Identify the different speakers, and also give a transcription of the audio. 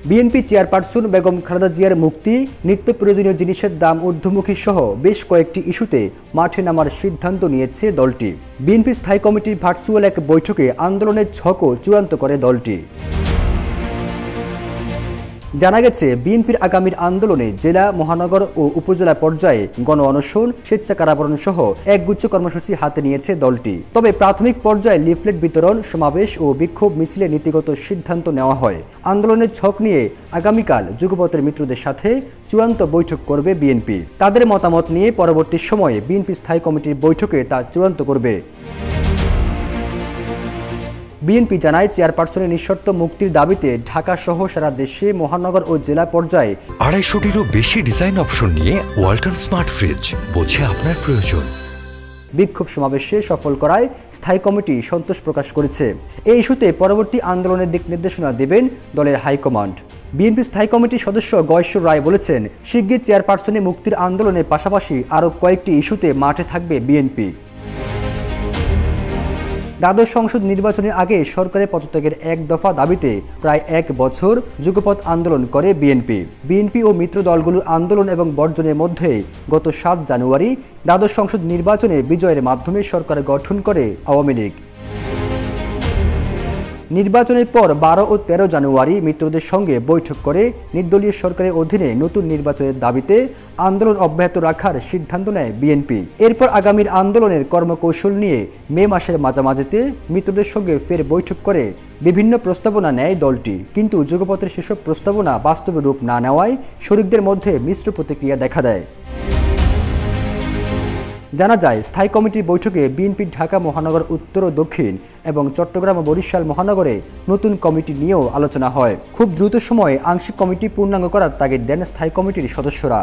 Speaker 1: BNP chairperson Begum Khaleda জিয়ার মুক্তি, নিত্য প্রয়োজনীয় জিনিসের দাম ঊর্ধ্বমুখী সহ বেশ কয়েকটি ইস্যুতে মাঠে নামার সিদ্ধান্ত নিয়েছে দলটি। বিএনপি স্থায়ী কমিটির ভার্চুয়াল এক বৈঠকে আন্দোলনের ছকও চূড়ান্ত করে দলটি। জানা গেছে, বিএনপির আগামীর আন্দোলনে জেলা, মহানগর ও উপজেলা পর্যায়ে গণ অনশন, স্বেচ্ছা কারাবরণ সহ একগুচ্ছ কর্মসূচি হাতে নিয়েছে দলটি। তবে প্রাথমিক পর্যায়ে লিফলেট বিতরণ, সমাবেশ ও বিক্ষোভ মিছিলে নীতিগত সিদ্ধান্ত নেওয়া হয়। আন্দোলনের ছক নিয়ে আগামীকাল যুগপথের মিত্রদের সাথে চূড়ান্ত বৈঠক করবে বিএনপি। তাদের মতামত নিয়ে পরবর্তী সময়ে বিএনপি স্থায়ী কমিটির বৈঠকে তা চূড়ান্ত করবে। বিএনপি জানায়, চেয়ারপারসনের নিঃশর্ত মুক্তির দাবিতে ঢাকা সহ সারা দেশে মহানগর ও জেলা পর্যায়ে
Speaker 2: 250-টিরও বেশি ডিজাইন অপশন নিয়ে ওয়ালটন স্মার্ট ফ্রিজ, বোঝে আপনার প্রয়োজন।
Speaker 1: বিক্ষোভ সমাবেশে সফল করায় স্থায়ী কমিটি সন্তোষ প্রকাশ করেছে। এই ইস্যুতে পরবর্তী আন্দোলনের দিক নির্দেশনা দেবেন দলের হাইকমান্ড। বিএনপি স্থায়ী কমিটির সদস্য গয়েশ্বর রায় বলেছেন, শিগগির চেয়ারপারসনের মুক্তির আন্দোলনের পাশাপাশি আরও কয়েকটি ইস্যুতে মাঠে থাকবে বিএনপি। দ্বাদশ সংসদ নির্বাচনের আগে সরকারের পদত্যাগের এক দফা দাবিতে প্রায় এক বছর যুগপৎ আন্দোলন করে বিএনপি ও মিত্র দলগুলোর আন্দোলন এবং বর্জনের মধ্যে গত 7 জানুয়ারি দ্বাদশ সংসদ নির্বাচনে বিজয়ের মাধ্যমে সরকার গঠন করে আওয়ামী লীগ। নির্বাচনের পর 12 ও 13 জানুয়ারি মিত্রদের সঙ্গে বৈঠক করে নির্দলীয় সরকারের অধীনে নতুন নির্বাচনের দাবিতে আন্দোলন অব্যাহত রাখার সিদ্ধান্ত নেয় বিএনপি। এরপর আগামীর আন্দোলনের কর্মকৌশল নিয়ে মে মাসের মাঝামাঝিতে মিত্রদের সঙ্গে ফের বৈঠক করে বিভিন্ন প্রস্তাবনা নেয় দলটি। কিন্তু যুগপথের সেসব প্রস্তাবনা বাস্তবে রূপ না নেওয়ায় শরিকদের মধ্যে মিশ্র প্রতিক্রিয়া দেখা দেয়। জানা যায়, স্থায়ী কমিটির বৈঠকে বিএনপির ঢাকা মহানগর উত্তর ও দক্ষিণ এবং চট্টগ্রাম ও বরিশাল মহানগরে নতুন কমিটি নিয়েও আলোচনা হয়। খুব দ্রুত সময়ে আংশিক কমিটি পূর্ণাঙ্গ করার তাগিদ দেন স্থায়ী কমিটির সদস্যরা।